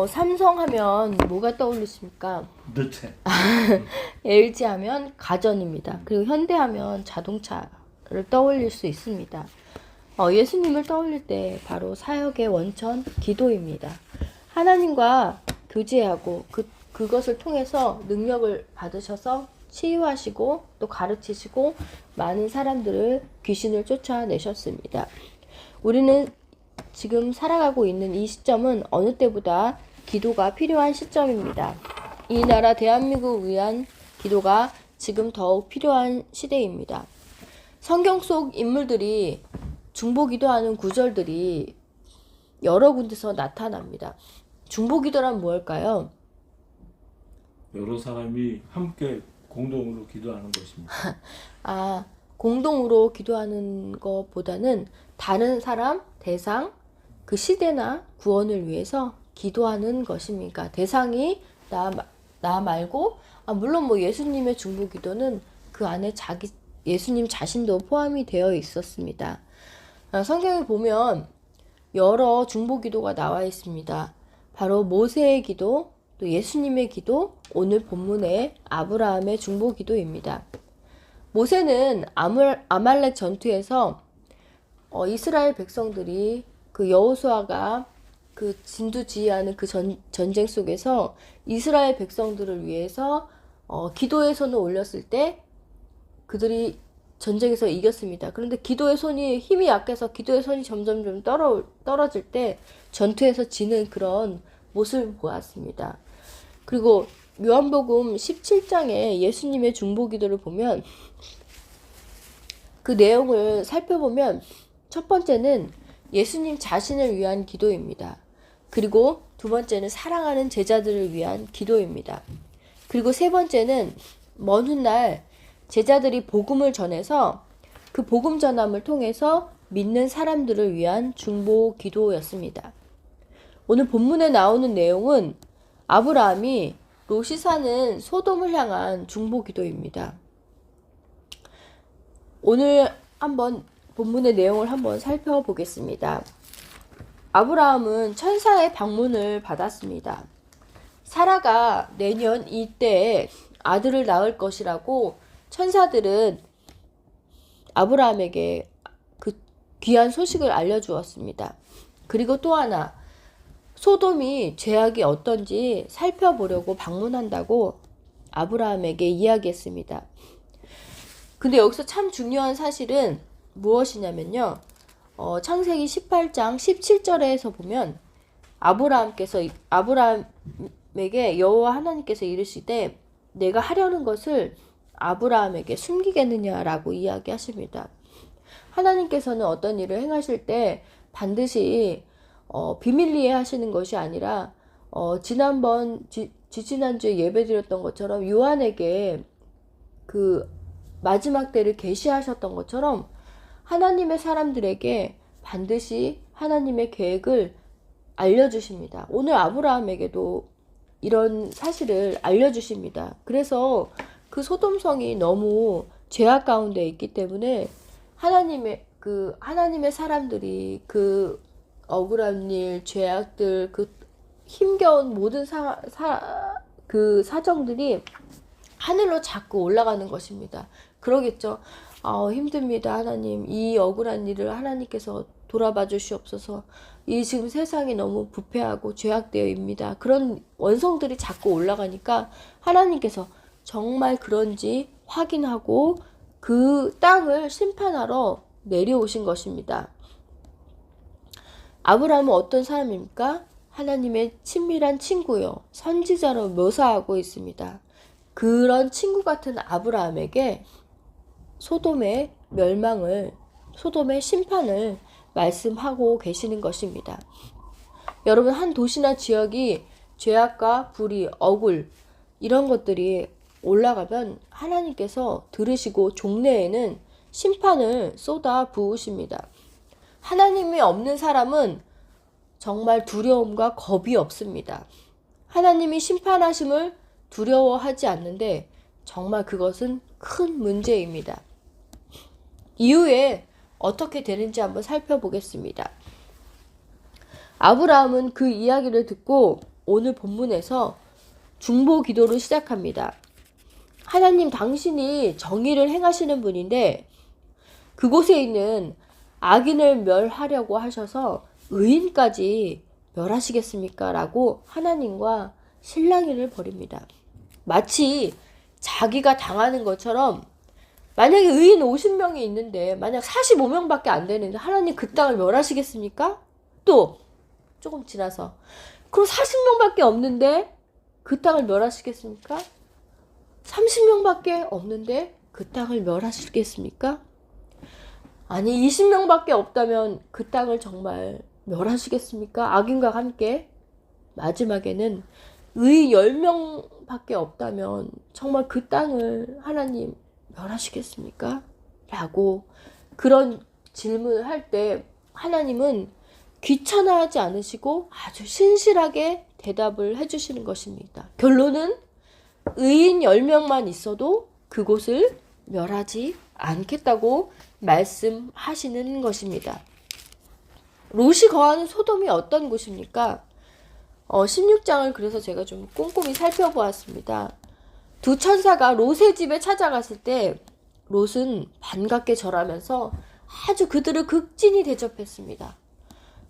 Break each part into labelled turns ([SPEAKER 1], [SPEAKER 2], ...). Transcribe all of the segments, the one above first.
[SPEAKER 1] 삼성 하면 뭐가 떠오르십니까?
[SPEAKER 2] 너체.
[SPEAKER 1] LG 하면 가전입니다. 그리고 현대 하면 자동차를 떠올릴 수 있습니다. 예수님을 떠올릴 때 바로 사역의 원천, 기도입니다. 하나님과 교제하고 그것을 통해서 능력을 받으셔서 치유하시고 또 가르치시고 많은 사람들을 귀신을 쫓아내셨습니다. 우리는 지금 살아가고 있는 이 시점은 어느 때보다 기도가 필요한 시점입니다. 이 나라 대한민국을 위한 기도가 지금 더욱 필요한 시대입니다. 성경 속 인물들이 중보기도하는 구절들이 여러 군데서 나타납니다. 중보기도란 무엇일까요?
[SPEAKER 2] 여러 사람이 함께 공동으로 기도하는 것입니다.
[SPEAKER 1] 공동으로 기도하는 것보다는 다른 사람, 대상, 그 시대나 구원을 위해서 기도하는 것입니까? 대상이 나 말고, 물론 뭐 예수님의 중보기도는 그 안에 예수님 자신도 포함이 되어 있었습니다. 성경에 보면 여러 중보기도가 나와 있습니다. 바로 모세의 기도, 또 예수님의 기도, 오늘 본문의 아브라함의 중보기도입니다. 모세는 아말렉 전투에서 이스라엘 백성들이 그 여호수아가 그 진두지휘하는 그 전쟁 속에서 이스라엘 백성들을 위해서 기도의 손을 올렸을 때 그들이 전쟁에서 이겼습니다. 그런데 기도의 손이 힘이 약해서 기도의 손이 점점 떨어질 때 전투에서 지는 그런 모습을 보았습니다. 그리고 요한복음 17장에 예수님의 중보기도를 보면 그 내용을 살펴보면 첫 번째는 예수님 자신을 위한 기도입니다. 그리고 두 번째는 사랑하는 제자들을 위한 기도입니다. 그리고 세 번째는 먼 훗날 제자들이 복음을 전해서 그 복음 전함을 통해서 믿는 사람들을 위한 중보 기도였습니다. 오늘 본문에 나오는 내용은 아브라함이 롯이 사는 소돔을 향한 중보 기도입니다. 오늘 한번 본문의 내용을 한번 살펴보겠습니다. 아브라함은 천사의 방문을 받았습니다. 사라가 내년 이때에 아들을 낳을 것이라고 천사들은 아브라함에게 그 귀한 소식을 알려주었습니다. 그리고 또 하나, 소돔이 죄악이 어떤지 살펴보려고 방문한다고 아브라함에게 이야기했습니다. 근데 여기서 참 중요한 사실은 무엇이냐면요. 창세기 18장 17절에서 보면 아브라함에게 여호와 하나님께서 이르시되 내가 하려는 것을 아브라함에게 숨기겠느냐라고 이야기하십니다. 하나님께서는 어떤 일을 행하실 때 반드시 비밀리에 하시는 것이 아니라 지난주에 예배드렸던 것처럼 요한에게 그 마지막 때를 계시하셨던 것처럼 하나님의 사람들에게 반드시 하나님의 계획을 알려주십니다. 오늘 아브라함에게도 이런 사실을 알려주십니다. 그래서 그 소돔성이 너무 죄악 가운데 있기 때문에 하나님의 사람들이 그 억울한 일, 죄악들, 그 힘겨운 모든 그 사정들이 하늘로 자꾸 올라가는 것입니다. 그러겠죠. 힘듭니다. 하나님, 이 억울한 일을 하나님께서 돌아봐 주시옵소서. 이 지금 세상이 너무 부패하고 죄악되어입니다. 그런 원성들이 자꾸 올라가니까 하나님께서 정말 그런지 확인하고 그 땅을 심판하러 내려오신 것입니다. 아브라함은 어떤 사람입니까? 하나님의 친밀한 친구요, 선지자로 묘사하고 있습니다. 그런 친구 같은 아브라함에게 소돔의 심판을 말씀하고 계시는 것입니다. 여러분, 한 도시나 지역이 죄악과 불의, 억울 이런 것들이 올라가면 하나님께서 들으시고 종래에는 심판을 쏟아 부으십니다. 하나님이 없는 사람은 정말 두려움과 겁이 없습니다. 하나님이 심판하심을 두려워하지 않는데 정말 그것은 큰 문제입니다. 이후에 어떻게 되는지 한번 살펴보겠습니다. 아브라함은 그 이야기를 듣고 오늘 본문에서 중보 기도를 시작합니다. 하나님, 당신이 정의를 행하시는 분인데 그곳에 있는 악인을 멸하려고 하셔서 의인까지 멸하시겠습니까? 라고 하나님과 실랑이를 벌입니다. 마치 자기가 당하는 것처럼, 만약에 의인 50명이 있는데 만약 45명밖에 안 되는데 하나님 그 땅을 멸하시겠습니까? 또 조금 지나서 그럼 40명밖에 없는데 그 땅을 멸하시겠습니까? 30명밖에 없는데 그 땅을 멸하시겠습니까? 아니 20명밖에 없다면 그 땅을 정말 멸하시겠습니까? 악인과 함께. 마지막에는 의 10명밖에 없다면 정말 그 땅을 하나님 멸하시겠습니까? 라고 그런 질문을 할 때 하나님은 귀찮아하지 않으시고 아주 신실하게 대답을 해주시는 것입니다. 결론은 의인 10명만 있어도 그곳을 멸하지 않겠다고 말씀하시는 것입니다. 롯이 거하는 소돔이 어떤 곳입니까? 16장을 그래서 제가 좀 꼼꼼히 살펴보았습니다. 두 천사가 롯의 집에 찾아갔을 때 롯은 반갑게 절하면서 아주 그들을 극진히 대접했습니다.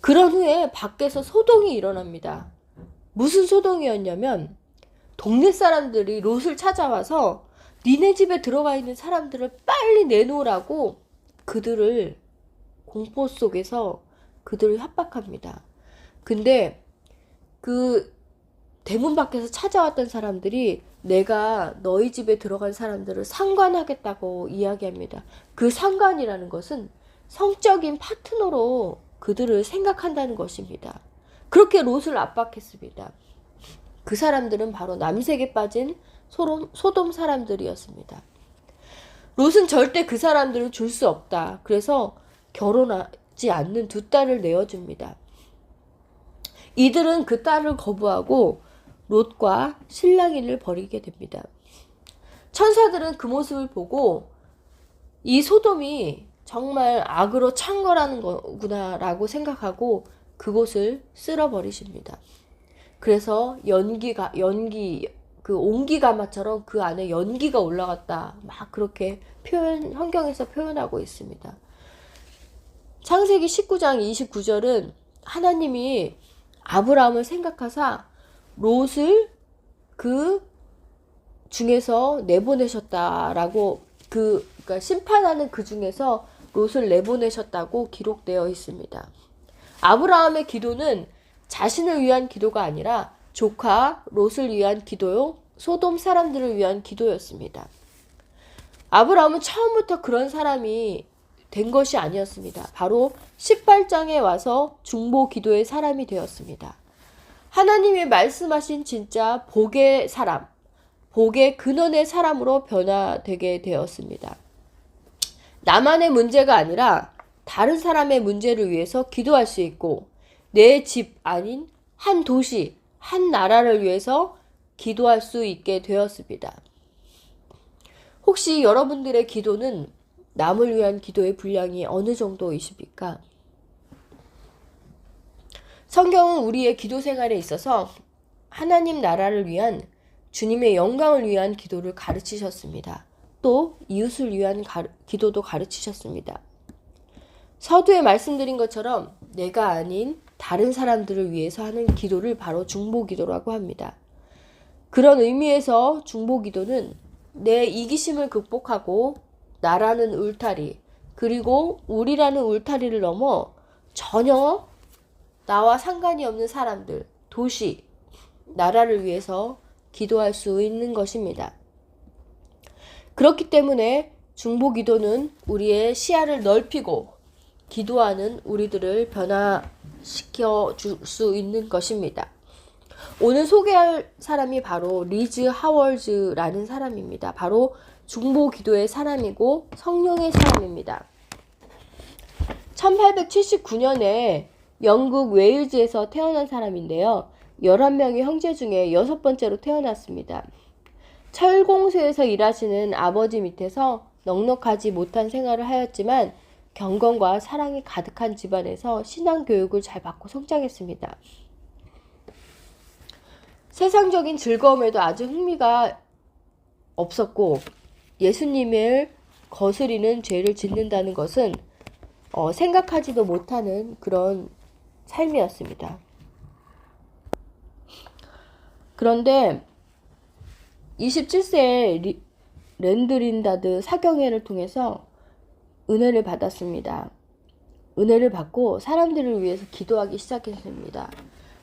[SPEAKER 1] 그런 후에 밖에서 소동이 일어납니다. 무슨 소동이었냐면 동네 사람들이 롯을 찾아와서 니네 집에 들어와 있는 사람들을 빨리 내놓으라고 그들을 공포 속에서 그들을 협박합니다. 근데 그 대문 밖에서 찾아왔던 사람들이 내가 너희 집에 들어간 사람들을 상관하겠다고 이야기합니다. 그 상관이라는 것은 성적인 파트너로 그들을 생각한다는 것입니다. 그렇게 롯을 압박했습니다. 그 사람들은 바로 남색에 빠진 소돔 사람들이었습니다. 롯은 절대 그 사람들을 줄 수 없다. 그래서 결혼하지 않는 두 딸을 내어줍니다. 이들은 그 딸을 거부하고 롯과 실랑이를 벌이게 됩니다. 천사들은 그 모습을 보고 이 소돔이 정말 악으로 창궐하는 거구나라고 생각하고 그곳을 쓸어버리십니다. 그래서 그 온기가마처럼 그 안에 연기가 올라갔다. 막 그렇게 성경에서 표현하고 있습니다. 창세기 19장 29절은 하나님이 아브라함을 생각하사 롯을 그 중에서 내보내셨다라고 그러니까 심판하는 그 중에서 롯을 내보내셨다고 기록되어 있습니다. 아브라함의 기도는 자신을 위한 기도가 아니라 조카 롯을 위한 기도요, 소돔 사람들을 위한 기도였습니다. 아브라함은 처음부터 그런 사람이 된 것이 아니었습니다. 바로 18장에 와서 중보 기도의 사람이 되었습니다. 하나님이 말씀하신 진짜 복의 사람, 복의 근원의 사람으로 변화되게 되었습니다. 나만의 문제가 아니라 다른 사람의 문제를 위해서 기도할 수 있고 내 집 아닌 한 도시, 한 나라를 위해서 기도할 수 있게 되었습니다. 혹시 여러분들의 기도는 남을 위한 기도의 분량이 어느 정도이십니까? 성경은 우리의 기도 생활에 있어서 하나님 나라를 위한 주님의 영광을 위한 기도를 가르치셨습니다. 또 이웃을 위한 기도도 가르치셨습니다. 서두에 말씀드린 것처럼 내가 아닌 다른 사람들을 위해서 하는 기도를 바로 중보기도라고 합니다. 그런 의미에서 중보기도는 내 이기심을 극복하고 나라는 울타리, 그리고 우리라는 울타리를 넘어 전혀 나와 상관이 없는 사람들, 도시, 나라를 위해서 기도할 수 있는 것입니다. 그렇기 때문에 중보기도는 우리의 시야를 넓히고 기도하는 우리들을 변화시켜 줄 수 있는 것입니다. 오늘 소개할 사람이 바로 리즈 하월즈라는 사람입니다. 바로 중보기도의 사람이고 성령의 사람입니다. 1879년에 영국 웨일즈에서 태어난 사람인데요. 11명의 형제 중에 6번째로 태어났습니다. 철공소에서 일하시는 아버지 밑에서 넉넉하지 못한 생활을 하였지만 경건과 사랑이 가득한 집안에서 신앙 교육을 잘 받고 성장했습니다. 세상적인 즐거움에도 아주 흥미가 없었고 예수님을 거스리는 죄를 짓는다는 것은 생각하지도 못하는 그런 삶이었습니다. 그런데 27세에 렌드린다드 사경회를 통해서 은혜를 받았습니다. 은혜를 받고 사람들을 위해서 기도하기 시작했습니다.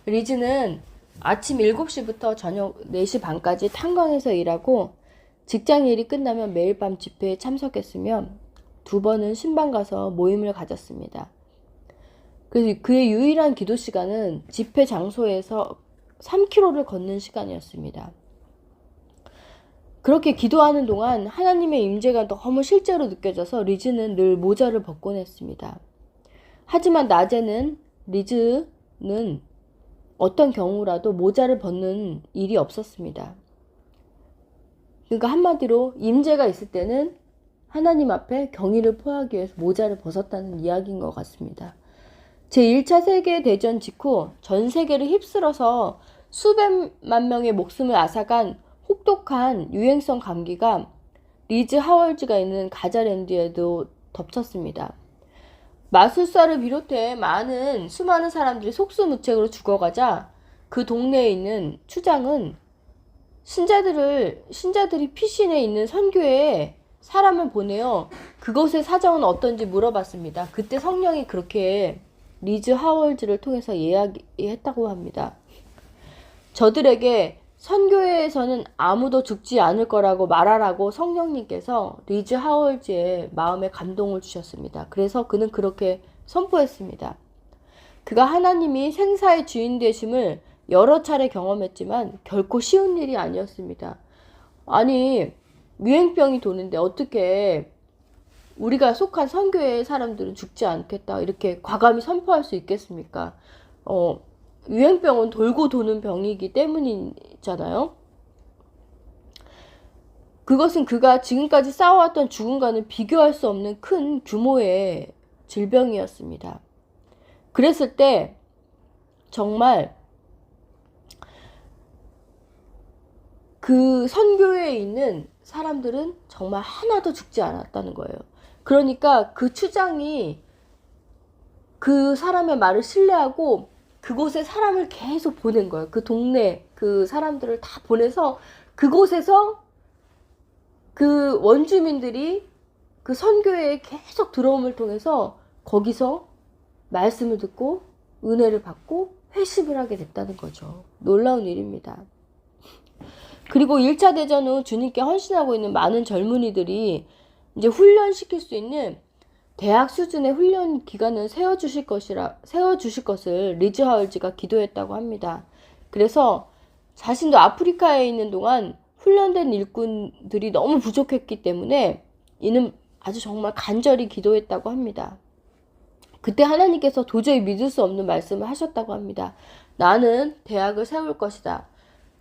[SPEAKER 1] 리즈는 아침 7시부터 저녁 4시 반까지 탄광에서 일하고 직장 일이 끝나면 매일 밤 집회에 참석했으며 2번은 신방 가서 모임을 가졌습니다. 그래서 그의 유일한 기도 시간은 집회 장소에서 3km를 걷는 시간이었습니다. 그렇게 기도하는 동안 하나님의 임재가 너무 실제로 느껴져서 리즈는 늘 모자를 벗곤 했습니다. 하지만 낮에는 리즈는 어떤 경우라도 모자를 벗는 일이 없었습니다. 그러니까 한마디로 임재가 있을 때는 하나님 앞에 경의를 표하기 위해서 모자를 벗었다는 이야기인 것 같습니다. 제1차 세계대전 직후 전 세계를 휩쓸어서 수백만 명의 목숨을 앗아간 혹독한 유행성 감기가 리즈 하월즈가 있는 가자랜드에도 덮쳤습니다. 마술사를 비롯해 수많은 사람들이 속수무책으로 죽어가자 그 동네에 있는 추장은 신자들이 피신해 있는 선교회에 사람을 보내어 그곳의 사정은 어떤지 물어봤습니다. 그때 성령이 그렇게 리즈 하월즈를 통해서 이야기했다고 합니다. 저들에게 선교회에서는 아무도 죽지 않을 거라고 말하라고 성령님께서 리즈 하월즈의 마음에 감동을 주셨습니다. 그래서 그는 그렇게 선포했습니다. 그가 하나님이 생사의 주인 되심을 여러 차례 경험했지만 결코 쉬운 일이 아니었습니다. 아니, 유행병이 도는데 어떻게 우리가 속한 선교회의 사람들은 죽지 않겠다 이렇게 과감히 선포할 수 있겠습니까? 유행병은 돌고 도는 병이기 때문이잖아요. 그것은 그가 지금까지 쌓아왔던 죽음과는 비교할 수 없는 큰 규모의 질병이었습니다. 그랬을 때 정말 그 선교회에 있는 사람들은 정말 하나도 죽지 않았다는 거예요. 그러니까 그 추장이 그 사람의 말을 신뢰하고 그곳에 사람을 계속 보낸 거예요. 그 동네 그 사람들을 다 보내서 그곳에서 그 원주민들이 그 선교회에 계속 들어옴을 통해서 거기서 말씀을 듣고 은혜를 받고 회심을 하게 됐다는 거죠. 놀라운 일입니다. 그리고 1차 대전 후 주님께 헌신하고 있는 많은 젊은이들이 이제 훈련시킬 수 있는 대학 수준의 훈련 기간을 세워주실 것을 리즈 하월즈가 기도했다고 합니다. 그래서 자신도 아프리카에 있는 동안 훈련된 일꾼들이 너무 부족했기 때문에 이는 아주 정말 간절히 기도했다고 합니다. 그때 하나님께서 도저히 믿을 수 없는 말씀을 하셨다고 합니다. 나는 대학을 세울 것이다.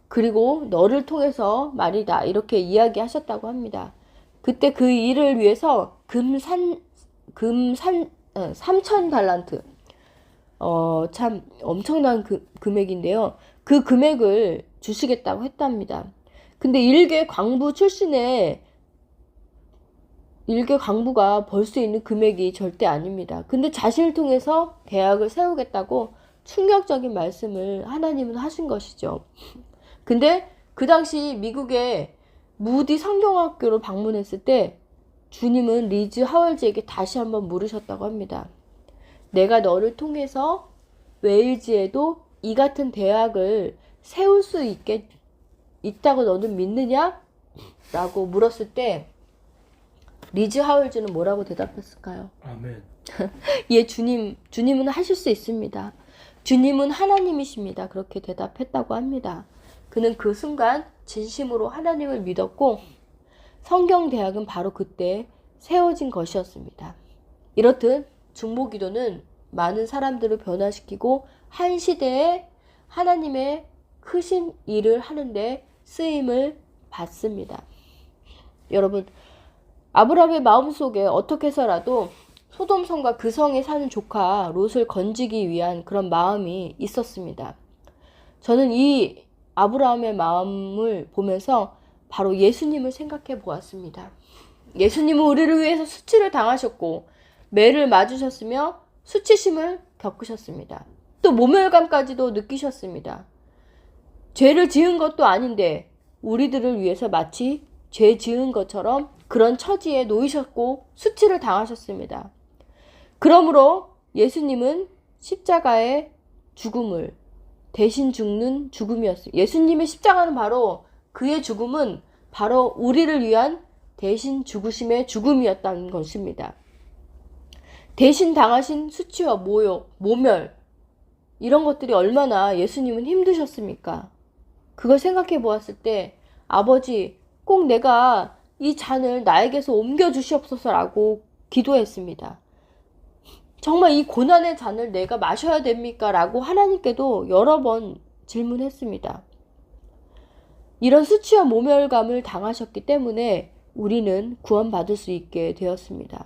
[SPEAKER 1] 그리고 너를 통해서 말이다. 이렇게 이야기하셨다고 합니다. 그때 그 일을 위해서 3,000달란트. 참 엄청난 금액인데요. 그 금액을 주시겠다고 했답니다. 근데 일개 광부 출신의 일개 광부가 벌 수 있는 금액이 절대 아닙니다. 근데 자신을 통해서 대학을 세우겠다고 충격적인 말씀을 하나님은 하신 것이죠. 근데 그 당시 미국의 무디 성경학교로 방문했을 때 주님은 리즈 하월즈에게 다시 한번 물으셨다고 합니다. 내가 너를 통해서 웨일즈에도 이 같은 대학을 세울 수 있다고 너는 믿느냐? 라고 물었을 때 리즈 하월즈는 뭐라고 대답했을까요?
[SPEAKER 2] 아멘.
[SPEAKER 1] 예, 주님은 하실 수 있습니다. 주님은 하나님이십니다. 그렇게 대답했다고 합니다. 그는 그 순간 진심으로 하나님을 믿었고 성경대학은 바로 그때 세워진 것이었습니다. 이렇듯 중보기도는 많은 사람들을 변화시키고 한 시대에 하나님의 크신 일을 하는데 쓰임을 받습니다. 여러분, 아브라함의 마음속에 어떻게 해서라도 소돔 성과 그 성에 사는 조카 롯을 건지기 위한 그런 마음이 있었습니다. 저는 이 아브라함의 마음을 보면서 바로 예수님을 생각해 보았습니다. 예수님은 우리를 위해서 수치를 당하셨고 매를 맞으셨으며 수치심을 겪으셨습니다. 또 모멸감까지도 느끼셨습니다. 죄를 지은 것도 아닌데 우리들을 위해서 마치 죄 지은 것처럼 그런 처지에 놓이셨고 수치를 당하셨습니다. 그러므로 예수님은 십자가의 죽음을 대신 죽는 죽음이었어요. 예수님의 십자가는 바로 그의 죽음은 바로 우리를 위한 대신 죽으심의 죽음이었다는 것입니다. 대신 당하신 수치와 모욕, 모멸 이런 것들이 얼마나 예수님은 힘드셨습니까? 그걸 생각해 보았을 때 아버지 꼭 내가 이 잔을 나에게서 옮겨 주시옵소서라고 기도했습니다. 정말 이 고난의 잔을 내가 마셔야 됩니까? 라고 하나님께도 여러 번 질문했습니다. 이런 수치와 모멸감을 당하셨기 때문에 우리는 구원받을 수 있게 되었습니다.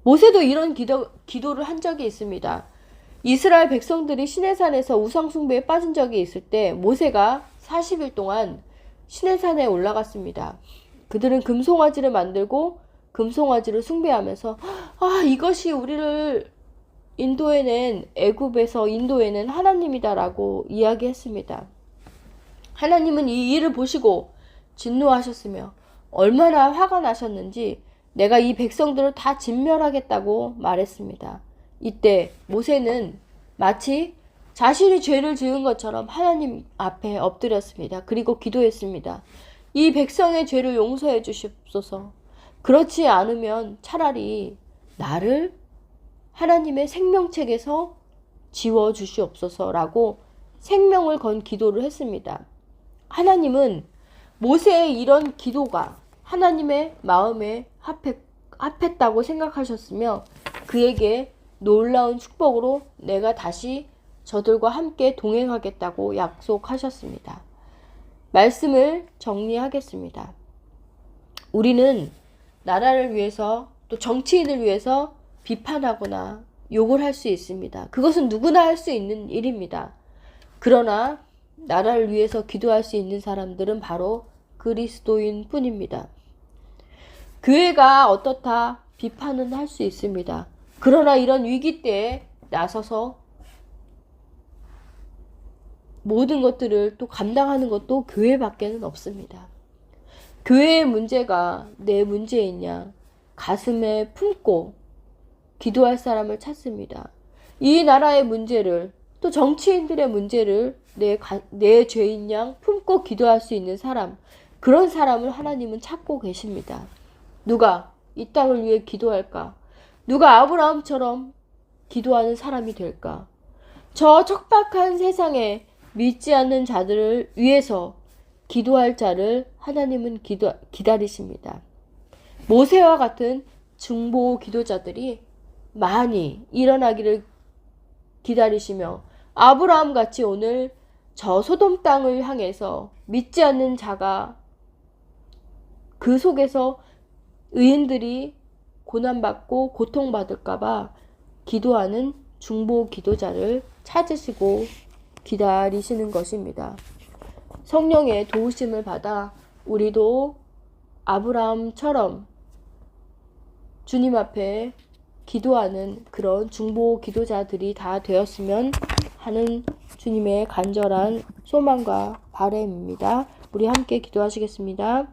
[SPEAKER 1] 모세도 이런 기도를 한 적이 있습니다. 이스라엘 백성들이 시내산에서 우상숭배에 빠진 적이 있을 때 모세가 40일 동안 시내산에 올라갔습니다. 그들은 금송아지를 만들고 금송아지를 숭배하면서 이것이 우리를 인도해낸 애굽에서 인도해낸 하나님이다라고 이야기했습니다. 하나님은 이 일을 보시고 진노하셨으며 얼마나 화가 나셨는지 내가 이 백성들을 다 진멸하겠다고 말했습니다. 이때 모세는 마치 자신이 죄를 지은 것처럼 하나님 앞에 엎드렸습니다. 그리고 기도했습니다. 이 백성의 죄를 용서해 주시옵소서. 그렇지 않으면 차라리 나를 하나님의 생명책에서 지워 주시옵소서라고 생명을 건 기도를 했습니다. 하나님은 모세의 이런 기도가 하나님의 마음에 합했다고 생각하셨으며 그에게 놀라운 축복으로 내가 다시 저들과 함께 동행하겠다고 약속하셨습니다. 말씀을 정리하겠습니다. 우리는 나라를 위해서 또 정치인을 위해서 비판하거나 욕을 할 수 있습니다. 그것은 누구나 할 수 있는 일입니다. 그러나 나라를 위해서 기도할 수 있는 사람들은 바로 그리스도인 뿐입니다. 교회가 어떻다 비판은 할 수 있습니다. 그러나 이런 위기 때에 나서서 모든 것들을 또 감당하는 것도 교회밖에는 없습니다. 교회의 문제가 내 문제이냐 가슴에 품고 기도할 사람을 찾습니다. 이 나라의 문제를 또 정치인들의 문제를 내 죄인 양 품고 기도할 수 있는 사람, 그런 사람을 하나님은 찾고 계십니다. 누가 이 땅을 위해 기도할까? 누가 아브라함처럼 기도하는 사람이 될까? 저 척박한 세상에 믿지 않는 자들을 위해서 기도할 자를 하나님은 기다리십니다. 모세와 같은 중보 기도자들이 많이 일어나기를 기다리시며 아브라함 같이 오늘 저 소돔 땅을 향해서 믿지 않는 자가 그 속에서 의인들이 고난받고 고통받을까봐 기도하는 중보 기도자를 찾으시고 기다리시는 것입니다. 성령의 도우심을 받아 우리도 아브라함처럼 주님 앞에 기도하는 그런 중보 기도자들이 다 되었으면 하는 주님의 간절한 소망과 바람입니다. 우리 함께 기도하시겠습니다.